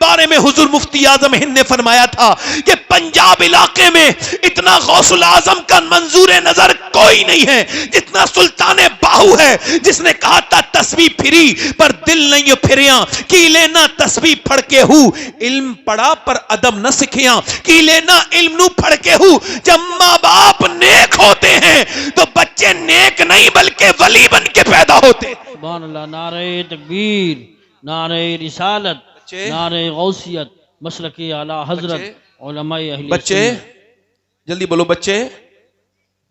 بارے میں حضور مفتی اعظم ہند نے فرمایا تھا کہ پنجاب علاقے میں اتنا غوث الاعظم کا منظور نظر کوئی نہیں ہے جتنا سلطان باہو ہے، جس نے کہا تھا تسبیح پھری پر دل نہیں پھریاں، کی لینا تسبیح پڑھ کے ہو، علم پڑھا پر ادب نہ سکھیاں، کی لینا علم نو پڑھ کے ہو۔ جب ماں باپ نیک ہوتے ہیں تو بچے نیک نہیں بلکہ ولی بن کے پیدا ہوتے ہیں۔ سبحان اللہ، نعرہ تکبیر، نعرہ رسالت، نعرہ غوثیت، مسلک اعلی حضرت علماء اہل بچے سنت۔ جلدی بولو، بچے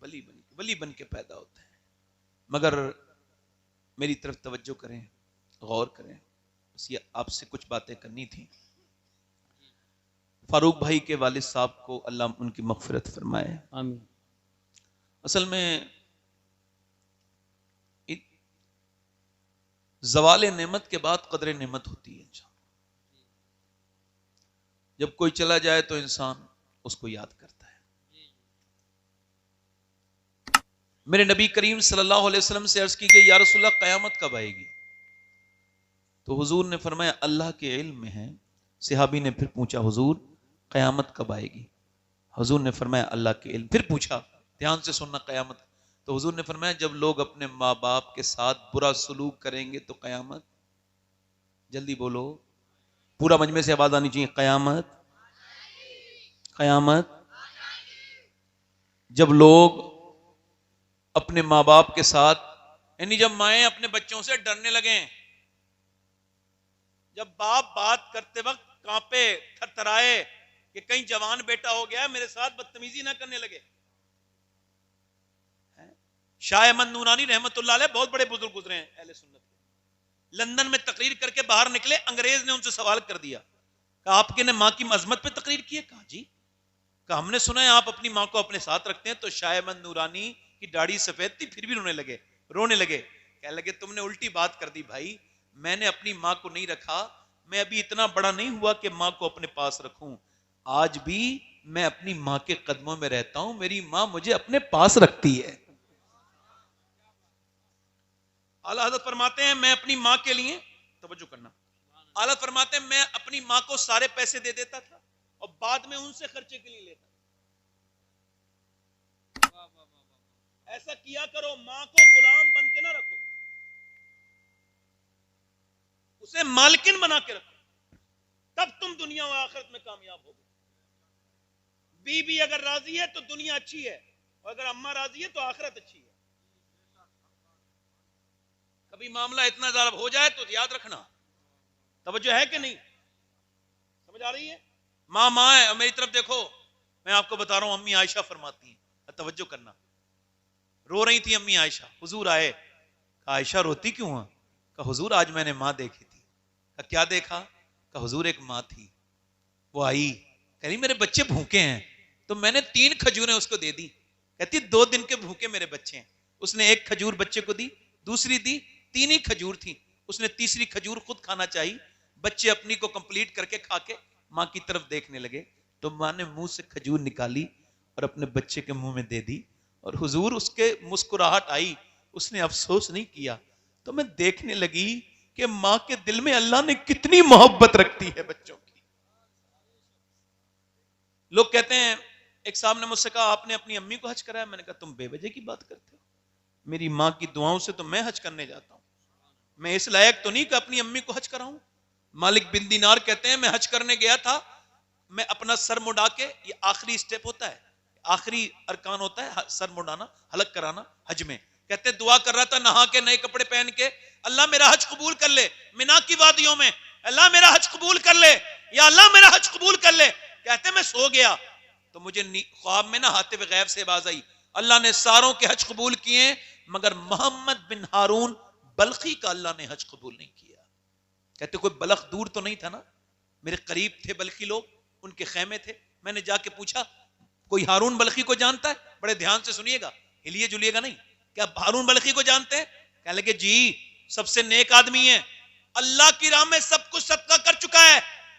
ولی بن کے پیدا ہوتے ہیں۔ مگر میری طرف توجہ کریں، غور کریں، بس یہ آپ سے کچھ باتیں کرنی تھی۔ فاروق بھائی کے والد صاحب کو اللہ ان کی مغفرت فرمائے۔ آمین۔ اصل میں زوال نعمت کے بعد قدر نعمت ہوتی ہے انسان۔ جب کوئی چلا جائے تو انسان اس کو یاد کرتا ہے۔ میرے نبی کریم صلی اللہ علیہ وسلم سے عرض کی گئی، یا رسول اللہ قیامت کب آئے گی؟ تو حضور نے فرمایا اللہ کے علم میں ہے۔ صحابی نے پھر پوچھا حضور قیامت کب آئے گی؟ حضور نے فرمایا اللہ کے علم۔ پھر پوچھا، دھیان سے سننا قیامت، تو حضور نے فرمایا جب لوگ اپنے ماں باپ کے ساتھ برا سلوک کریں گے تو قیامت۔ جلدی بولو، پورا مجمع سے آواز آنی چاہیے، قیامت، قیامت۔ جب لوگ اپنے ماں باپ کے ساتھ، یعنی جب مائیں اپنے بچوں سے ڈرنے لگیں، جب باپ بات کرتے وقت کانپے، تھر تھرائے کہ کہیں جوان بیٹا ہو گیا میرے ساتھ بدتمیزی نہ کرنے لگے۔ شاہ احمد نورانی رحمت اللہ علیہ بہت بڑے بزرگ گزرے ہیں اہل سنت کے، لندن میں تقریر کر کے باہر نکلے، انگریز نے ان سے سوال کر دیا کہ آپ کے نے ماں کی عظمت پہ تقریر کی ہے؟ کہا جی۔ کہ ہم نے سنا ہے آپ اپنی ماں کو اپنے ساتھ رکھتے ہیں۔ تو شاہ احمد نورانی کی داڑھی سفید تھی پھر بھی رونے لگے، کہنے لگے تم نے الٹی بات کر دی بھائی، میں نے اپنی ماں کو نہیں رکھا، میں ابھی اتنا بڑا نہیں ہوا کہ ماں کو اپنے پاس رکھوں، آج بھی میں اپنی ماں کے قدموں میں رہتا ہوں، میری ماں مجھے اپنے پاس رکھتی ہے۔ اعلیٰ حضرت فرماتے ہیں میں اپنی ماں کے لیے، توجہ کرنا، اعلیٰ فرماتے ہیں میں اپنی ماں کو سارے پیسے دے دیتا تھا اور بعد میں ان سے خرچے کے لیے لیتا۔ ایسا کیا کرو، ماں کو غلام بن کے نہ رکھو، اسے مالکن بنا کے رکھو، تب تم دنیا و آخرت میں کامیاب ہوگے۔ بی اگر راضی ہے تو دنیا اچھی ہے، اور اگر اماں راضی ہے تو آخرت اچھی ہے۔ کبھی معاملہ اتنا زیادہ ہو جائے تو یاد رکھنا، توجہ ہے کہ نہیں؟ سمجھ آ رہی ہے؟ ماں ہے، میری طرف دیکھو، میں آپ کو بتا رہا ہوں، امی عائشہ فرماتی ہیں، توجہ کرنا، رو رہی تھی امی عائشہ، حضور آئے، کہا عائشہ روتی کیوں ہیں؟ کہا حضور آج میں نے ماں دیکھی تھی۔ کہا کیا دیکھا؟ کہا حضور ایک ماں تھی، وہ آئی، کہہ رہی میرے بچے بھوکے ہیں، تو میں نے 3 کھجوریں اس کو دے دی، کہتی 2 دن کے بھوکے میرے بچے ہیں۔ اس نے 1 کھجور بچے کو دی، دوسری دی، 3 ہی کھجور تھی، اس نے تیسری کھجور خود کھانا چاہی، بچے اپنی کو کمپلیٹ کر کے کھا کے ماں کی طرف دیکھنے لگے، تو ماں نے منہ سے کھجور نکالی اور اپنے بچے کے منہ میں دے دی، اور حضور اس کے مسکراہٹ آئی، اس نے افسوس نہیں کیا۔ تو میں دیکھنے لگی کہ ماں کے دل میں اللہ نے کتنی محبت رکھتی ہے بچوں کی۔ لوگ کہتے ہیں، ایک صاحب نے مجھ سے کہا آپ نے اپنی امی کو حج کرایا؟ میں نے کہا تم بے وجہ کی بات کرتے ہو، میری ماں کی دعاؤں سے تو میں حج کرنے جاتا ہوں، میں اس لائق تو نہیں کہ اپنی امی کو حج کراؤں۔ مالک بن دینار کہتے ہیں میں حج کرنے گیا تھا، میں اپنا سر مڈا کے، یہ آخری سٹیپ ہوتا ہے، آخری ارکان ہوتا ہے سر مڈانا، حلق کرانا حج میں، کہتے دعا کر رہا تھا نہا کے، نئے کپڑے پہن کے، اللہ میرا حج قبول کر لے، مینا کی وادیوں میں، اللہ میرا حج قبول کر لے، یا اللہ میرا حج قبول کر لے۔ کہتے میں سو گیا تو مجھے خواب میں نہ ہاتف غیب سے آواز آئی، اللہ نے ساروں کے حج قبول کیے مگر محمد بن ہارون بلخی کا اللہ نے حج قبول نہیں کیا۔ کہتے کوئی بلخ دور تو نہیں تھا نا، میرے قریب تھے بلخی لوگ، ان کے خیمے تھے، میں نے جا کے پوچھا کوئی ہارون بلخی کو جانتا ہے؟ بڑے دھیان سے سنیے گا، ہلیے جلیے گا نہیں، کیا ہارون بلخی کو جانتے ہیں؟ کہنے لگے جی سب سے نیک آدمی ہے، اللہ کی راہ میں سب کچھ صدقہ کر چکا ہے،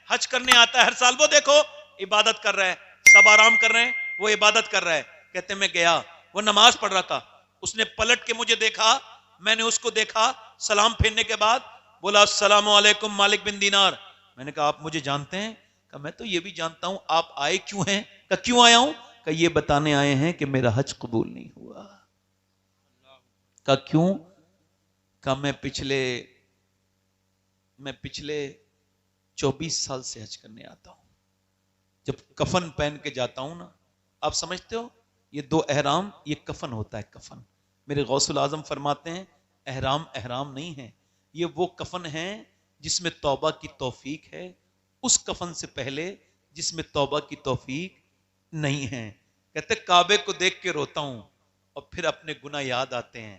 حج کرنے آتا ہے ہر سال، وہ دیکھو عبادت کر رہا ہے، سب آرام کر رہے ہیں، وہ عبادت کر رہا ہے۔ کہتے میں گیا، وہ نماز پڑھ رہا تھا، اس نے پلٹ کے مجھے دیکھا، میں نے اس کو دیکھا، سلام پھیرنے کے بعد بولا السلام علیکم مالک بن دینار، میں نے کہا آپ مجھے جانتے ہیں؟ کہا میں تو یہ بھی جانتا ہوں. آپ آئے کیوں ہیں؟ کہا کیوں آیا ہوں؟ کہ یہ بتانے آئے ہیں کہ میرا حج قبول نہیں ہوا. کہا کیوں؟ کہا میں پچھلے 24 سال سے حج کرنے آتا ہوں. جب کفن پہن کے جاتا ہوں نا، آپ سمجھتے ہو یہ 2 احرام، یہ کفن ہوتا ہے. کفن، میرے غوث العظم فرماتے ہیں احرام احرام نہیں ہے، یہ وہ کفن ہے جس میں توبہ کی توفیق ہے، اس کفن سے پہلے جس میں توبہ کی توفیق نہیں ہے. کہتے کعبے کو دیکھ کے روتا ہوں اور پھر اپنے گناہ یاد آتے ہیں.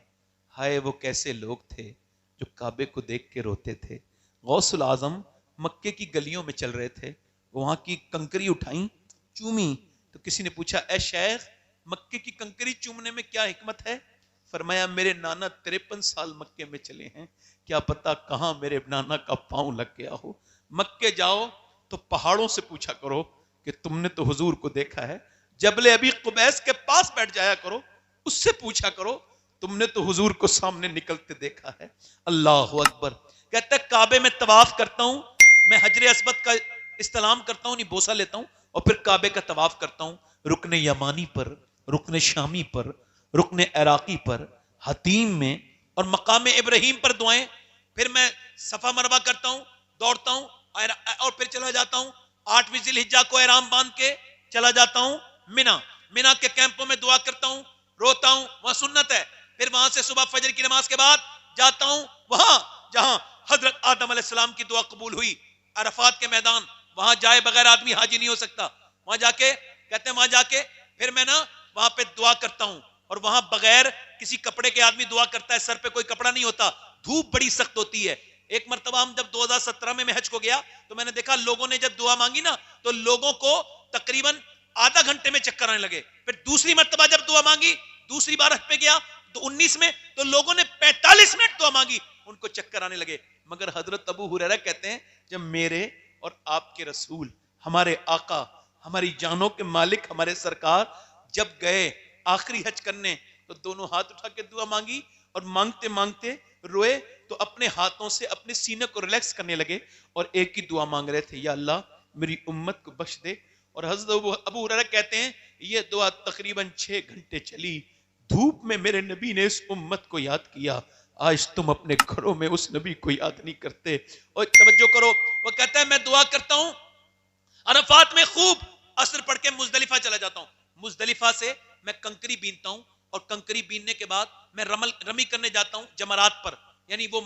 ہائے وہ کیسے لوگ تھے جو کعبے کو دیکھ کے روتے تھے. غوث العظم مکے کی گلیوں میں چل رہے تھے، وہاں کی کنکری اٹھائیں، چومی، تو کسی نے پوچھا اے شیخ مکے کی کنکری چومنے میں کیا حکمت ہے؟ فرمایا میرے نانا 53 سال مکے میں چلے ہیں، کیا پتا کہاں میرے نانا کا پاؤں لگ گیا ہو. مکے جاؤ تو پہاڑوں سے پوچھا کرو کہ تم نے تو حضور کو دیکھا ہے. جبل ابی قبیس کے پاس بیٹھ جایا کرو، اس سے پوچھا کرو تم نے تو حضور کو سامنے نکلتے دیکھا ہے. اللہ اکبر. کہتا ہے کعبے میں طواف کرتا ہوں، میں حجر اسود کا استلام کرتا ہوں، نہیں بوسہ لیتا ہوں، اور پھر کعبے کا طواف کرتا ہوں. رکن یمانی پر، رکن شامی پر، رکن عراقی پر، حتیم میں، اور مقام ابراہیم پر دعائیں. پھر میں صفا مروہ کرتا ہوں، دوڑتا ہوں، اور پھر چلا جاتا ہوں 8ویں ذی الحجہ کو احرام باندھ کے چلا جاتا ہوں مینا کے کیمپوں میں دعا کرتا ہوں، روتا ہوں، وہاں سنت ہے. پھر وہاں سے صبح فجر کی نماز کے بعد جاتا ہوں وہاں جہاں حضرت آدم علیہ السلام کی دعا قبول ہوئی، عرفات کے میدان. وہاں جائے بغیر آدمی حاجی نہیں ہو سکتا. وہاں جا کے کہتے ہیں، وہاں جا کے پھر میں نا وہاں پہ دعا کرتا ہوں، اور وہاں بغیر کسی کپڑے کے آدمی دعا کرتا ہے، سر پہ کوئی کپڑا نہیں ہوتا، دھوپ بڑی سخت ہوتی ہے. ایک مرتبہ ہم جب 2017 میں حج کو گیا تو میں نے دیکھا لوگوں نے جب دعا مانگی نا تو لوگوں کو تقریباً آدھا گھنٹے میں چکر آنے لگے. پھر دوسری مرتبہ جب دعا مانگی، دوسری بار حج پہ گیا تو 19 میں، تو لوگوں نے 45 منٹ دعا مانگی، ان کو چکر آنے لگے. مگر حضرت ابو ہریرہ کہتے ہیں جب میرے اور آپ کے رسول، ہمارے آقا، ہماری جانوں کے مالک، ہمارے سرکار جب گئے آخری حج کرنے تو دونوں ہاتھ اٹھا کے دعا مانگی، اور مانگتے مانگتے روئے تو اپنے ہاتھوں سے اپنے سینے کو ریلیکس کرنے لگے اور ایک ہی دعا مانگ رہے تھے، یا اللہ میری امت کو بخش دے. اور حضرت ابو ہریرہ کہتے ہیں یہ دعا تقریباً 6 گھنٹے چلی. دھوپ میں میرے نبی نے اس امت کو یاد کیا. آج تم اپنے گھروں میں اس نبی کو یاد نہیں کرتے. اور توجہ کرو، وہ کہتا ہے میں دعا کرتا ہوں عرفات میں، خوب عصر پڑھ کے مزدلفہ چلا جاتا ہوں. مزدلفہ سے میں کنکری بینتا ہوں، اور کنکری بیننے کے بعد میں رمی کرنے جاتا ہوں جمرات پر، یعنی وہ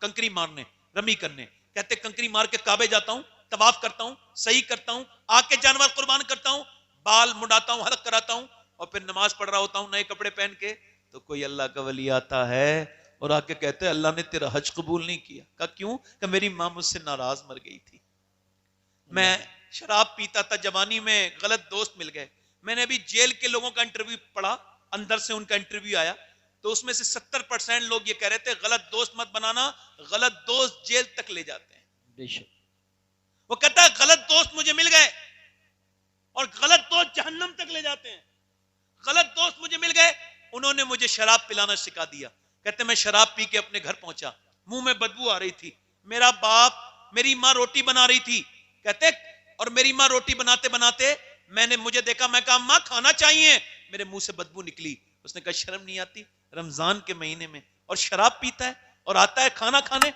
کنکری مارنے، رمی کرنے. کہتے کنکری مار کے کعبے جاتا ہوں، طواف کرتا ہوں، صحیح کرتا ہوں، آ کے جانور قربان کرتا ہوں، بال مڈاتا ہوں، حلق کراتا ہوں، اور پھر نماز پڑھ رہا ہوتا ہوں نئے کپڑے پہن کے. تو کوئی اللہ کا ولی آتا ہے اور آ کے کہتے ہیں اللہ نے تیرا حج قبول نہیں کیا. کہا کیوں؟ کہ میری ماں مجھ سے ناراض مر گئی تھی، میں شراب پیتا تھا جوانی میں، غلط دوست مل گئے. میں نے ابھی جیل کے لوگوں کا انٹرویو پڑھا، اندر سے ان کا انٹرویو آیا تو اس میں سے 70% لوگ یہ کہہ رہے تھے غلط دوست مت بنانا، غلط دوست جیل تک لے جاتے ہیں. وہ کہتا ہے غلط دوست مجھے مل گئے اور غلط دوست جہنم تک لے جاتے ہیں. غلط دوست مجھے مل گئے، انہوں نے مجھے شراب پلانا سکھا دیا. کہتے میں شراب پی کے اپنے گھر پہنچا، منہ میں بدبو آ رہی تھی، میرا باپ، میری ماں روٹی بنا رہی تھی. کہتے اور میری ماں روٹی بناتے بناتے میں نے مجھے دیکھا، میں کہا ماں کھانا چاہیے، میرے منہ سے بدبو نکلی. اس نے کہا شرم نہیں آتی رمضان کے مہینے میں اور شراب پیتا ہے اور آتا ہے کھانا کھانے؟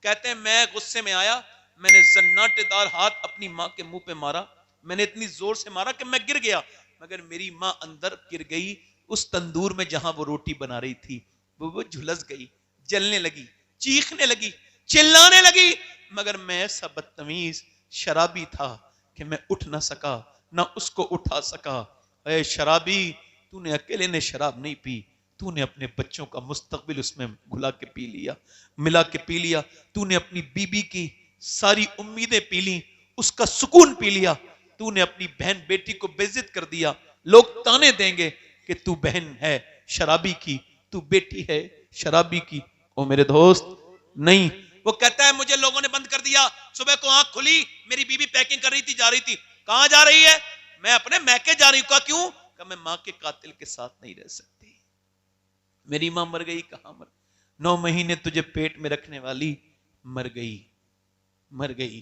کہتے ہیں میں غصے میں آیا، میں نے زناٹے دار ہاتھ اپنی ماں کے منہ پہ مارا. میں نے اتنی زور سے مارا کہ میں گر گیا، مگر میری ماں اندر گر گئی اس تندور میں جہاں وہ روٹی بنا رہی تھی. وہ جھلس گئی، جلنے لگی، چیخنے لگی، چلانے لگی. مگر میں ایسا بدتمیز شرابی تھا کہ میں اٹھ نہ سکا، نہ اس کو اٹھا سکا. اے شرابی، تو نے اکیلے نے شراب نہیں پی، تو نے اپنے بچوں کا مستقبل اس میں گھلا کے پی لیا، ملا کے پی لیا. تو نے اپنی بیوی کی ساری امیدیں پی لی، اس کا سکون پی لیا. تو نے اپنی بہن بیٹی کو بے عزت کر دیا. لوگ تانے دیں گے کہ تو بہن ہے شرابی کی، تو بیٹی ہے شرابی کی. او میرے دوست نہیں. وہ کہتا ہے مجھے لوگوں نے بند کر دیا. صبح کو آنکھ کھلی، میری بیوی پیکنگ کر رہی تھی، جا رہی تھی. کہاں جا رہی ہے؟ میں اپنے میکے جا رہی ہوں. کہا کیوں؟ کہ میں ماں کے قاتل کے ساتھ نہیں رہ سکتی. میری ماں مر گئی. کہاں مر؟ 9 مہینے تجھے پیٹ میں رکھنے والی مر گئی، مر گئی.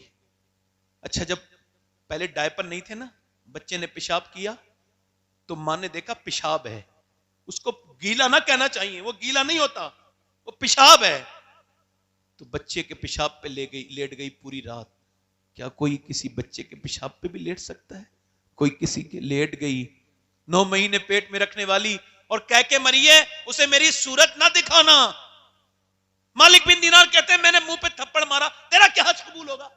اچھا جب پہلے ڈائپر نہیں تھے نا, بچے نے پیشاب کیا تو ماں نے دیکھا پیشاب ہے, اس کو گیلا نہ کہنا چاہیے, وہ گیلا نہیں ہوتا, وہ پیشاب ہے, تو بچے کے پیشاب پہ لیٹ گئی پوری رات. کیا کوئی کسی بچے کے پیشاب پہ بھی لیٹ سکتا ہے؟ کوئی کسی کے لیٹ گئی, 9 مہینے پیٹ میں رکھنے والی, اور کہہ کے مری ہے اسے میری صورت نہ دکھانا. مالک بن دینار کہتے ہیں میں نے منہ پہ تھپڑ مارا, تیرا کیا حج قبول ہوگا؟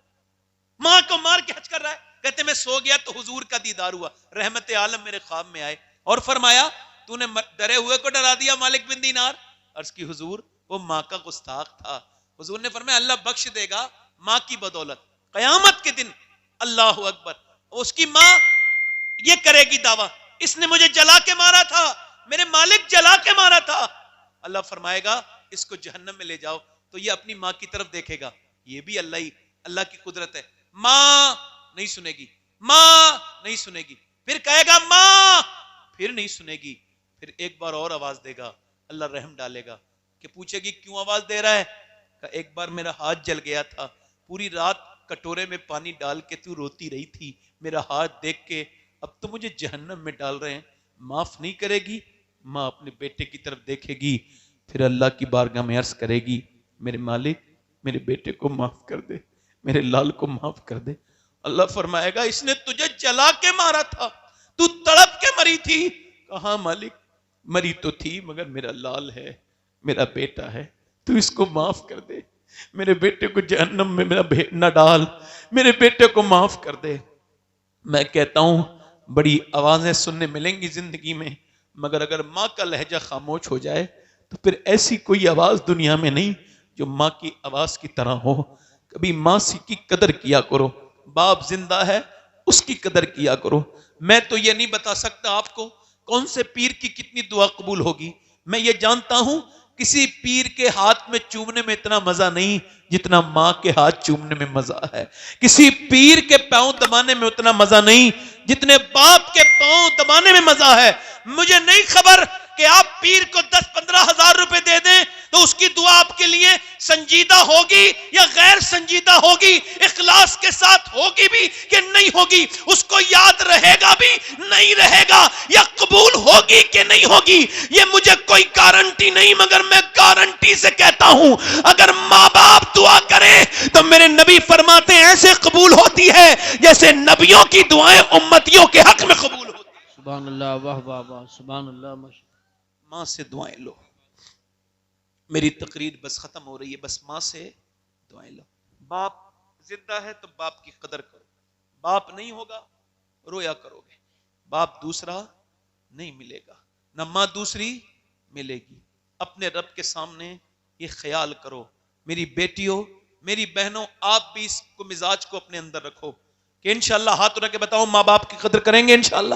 ماں کو مار کے حج کر رہا ہے. کہتے میں سو گیا تو حضور کا دیدار ہوا, رحمت عالم میرے خواب میں آئے اور فرمایا تو نے ڈرے ہوئے کو ڈرا دیا مالک بن دینار. عرض کی حضور وہ ماں کا گستاخ تھا. حضور نے فرمایا اللہ بخش دے گا ماں کی بدولت, قیامت کے دن اللہ اکبر اس کی ماں یہ کرے گی دعویٰ اس نے مجھے جلا کے مارا تھا, میرے مالک جلا کے مارا تھا. اللہ فرمائے گا اس کو جہنم میں لے جاؤ, تو یہ اپنی ماں کی طرف دیکھے گا. یہ بھی اللہ کی قدرت ہے. ماں نہیں سنے گی, ماں نہیں سنے گی, پھر کہے گا ماں, پھر نہیں سنے گی, پھر ایک بار اور آواز دے گا, اللہ رحم ڈالے گا کہ پوچھے گی کیوں آواز دے رہا ہے؟ کہ ایک بار میرا ہاتھ جل گیا تھا, پوری رات کٹورے میں پانی ڈال کے تو روتی رہی تھی, میرا ہاتھ دیکھ کے اب تو مجھے جہنم میں ڈال رہے ہیں, معاف نہیں کرے گی. ماں اپنے بیٹے کی طرف دیکھے گی, پھر اللہ کی بارگاہ میں عرض کرے گی میرے مالک میرے بیٹے کو معاف کر دے, میرے لال کو معاف کر دے. اللہ فرمائے گا اس نے تجھے جلا کے مارا تھا, تو تڑپ کے مری تھی. کہاں مالک, مری تو تھی مگر میرا لال ہے, میرا بیٹا ہے, تو اس کو معاف کر دے, میرے بیٹے کو جہنم میں نہ ڈال, میرے بیٹے کو معاف کر دے. میں کہتا ہوں بڑی آوازیں سننے ملیں گی زندگی میں, مگر اگر ماں کا لہجہ خاموش ہو جائے تو پھر ایسی کوئی آواز دنیا میں نہیں جو ماں کی آواز کی طرح ہو. کبھی ماں کی قدر کیا کرو, باپ زندہ ہے اس کی قدر کیا کرو. میں تو یہ نہیں بتا سکتا آپ کو کون سے پیر کی کتنی دعا قبول ہوگی, میں یہ جانتا ہوں کسی پیر کے ہاتھ میں چومنے میں اتنا مزہ نہیں جتنا ماں کے ہاتھ چومنے میں مزہ ہے. کسی پیر کے پاؤں دبانے میں اتنا مزہ نہیں جتنے باپ کے پاؤں دبانے میں مزہ ہے. مجھے نہیں خبر کہ آپ پیر کو 10-15 ہزار روپے دے دیں تو اس کی دعا آپ کے لیے سنجیدہ ہوگی یا غیر سنجیدہ ہوگی, اخلاص کے ساتھ ہوگی بھی کہ نہیں ہوگی, اس کو یاد رہے گا بھی نہیں رہے گا, یا قبول ہوگی کہ نہیں ہوگی, یہ مجھے کوئی گارنٹی نہیں, مگر میں گارنٹی سے کہتا ہوں اگر ماں باپ دعا کرے تو میرے نبی فرماتے ہیں ایسے قبول ہوتی ہے جیسے نبیوں کی دعائیں امتیوں کے حق میں قبول ہوتی. سبحان اللہ, واہ واہ واہ, سبحان اللہ. ماں سے دعائیں لو. میری تقریر بس ختم ہو رہی ہے, بس ماں سے دعائیں لو. باپ زندہ ہے تو باپ کی قدر کرو, باپ نہیں ہوگا رویا کرو گے. باپ دوسرا نہیں ملے گا, نہ ماں دوسری ملے گی. اپنے رب کے سامنے یہ خیال کرو میری بیٹیوں میری بہنوں, آپ بھی اس کو مزاج کو اپنے اندر رکھو کہ انشاءاللہ ہاتھ اٹھا کے بتاؤ ماں باپ کی قدر کریں گے انشاءاللہ.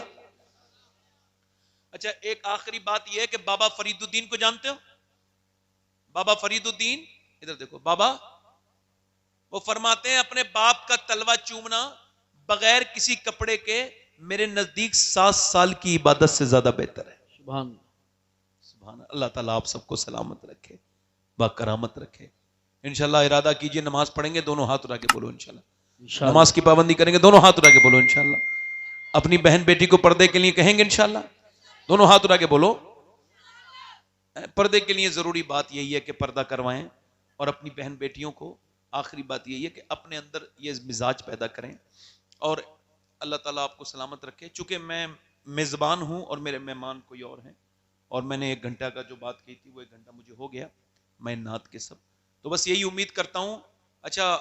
اچھا ایک آخری بات یہ ہے کہ بابا فرید الدین کو جانتے ہو؟ بابا فرید الدین ادھر دیکھو, بابا وہ فرماتے ہیں اپنے باپ کا تلوا چومنا بغیر کسی کپڑے کے میرے نزدیک 7 سال کی عبادت سے زیادہ بہتر ہے. سبحان سبحان اللہ تعالیٰ آپ سب کو سلامت رکھے, با کرامت رکھے. انشاءاللہ ارادہ کیجئے نماز پڑھیں گے, دونوں ہاتھ اٹھا کے بولو انشاءاللہ. نماز کی پابندی کریں گے, دونوں ہاتھ اٹھا کے بولو انشاءاللہ. اپنی بہن بیٹی کو پردے کے لیے کہیں گے انشاءاللہ, دونوں ہاتھ اٹھا کے بولو. پردے کے لیے ضروری بات یہی ہے کہ پردہ کروائیں, اور اپنی بہن بیٹیوں کو آخری بات یہی ہے کہ اپنے اندر یہ مزاج پیدا کریں, اور اللہ تعالیٰ آپ کو سلامت رکھے. چونکہ میں میزبان ہوں اور میرے مہمان کوئی اور ہیں, اور میں نے 1 گھنٹہ کا جو بات کی تھی وہ 1 گھنٹہ مجھے ہو گیا, میں نعت کے سب تو بس یہی امید کرتا ہوں. اچھا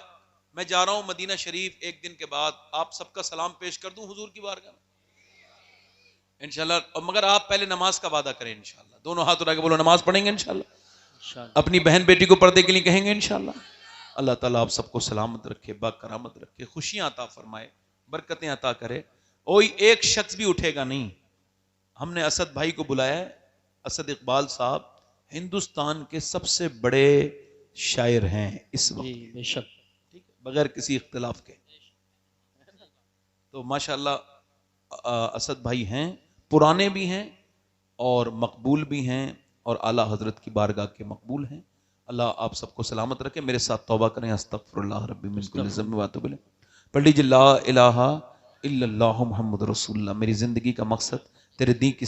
میں جا رہا ہوں مدینہ شریف, 1 دن کے بعد آپ سب کا سلام پیش کر دوں حضور کی بارگاہ میں انشاءاللہ. اور مگر آپ پہلے نماز کا وعدہ کریں انشاءاللہ, دونوں ہاتھ اٹھا کے بولو نماز پڑھیں گے انشاءاللہ. اپنی بہن بیٹی کو پردے کے لیے کہیں گے انشاءاللہ. اللہ تعالیٰ آپ سب کو سلامت رکھے, با کرامت رکھے, خوشیاں عطا فرمائے, برکتیں عطا کرے. کوئی ایک شخص بھی اٹھے گا نہیں. ہم نے اسد بھائی کو بلایا ہے, اسد اقبال صاحب ہندوستان کے سب سے بڑے شاعر ہیں اس وقت, بے شک, ٹھیک ہے, بغیر کسی اختلاف کے. تو ماشاءاللہ اسد بھائی ہیں, پرانے بھی ہیں اور مقبول بھی ہیں, اور اعلیٰ حضرت کی بارگاہ کے مقبول ہیں. اللہ آپ سب کو سلامت رکھے. میرے ساتھ توبہ کریں, استغفر اللہ ربی من کل ذنب و اتوب الیہ. پڑھ لیجیے لا الہ الا اللہ محمد رسول اللہ. میری زندگی کا مقصد تیرے دین کی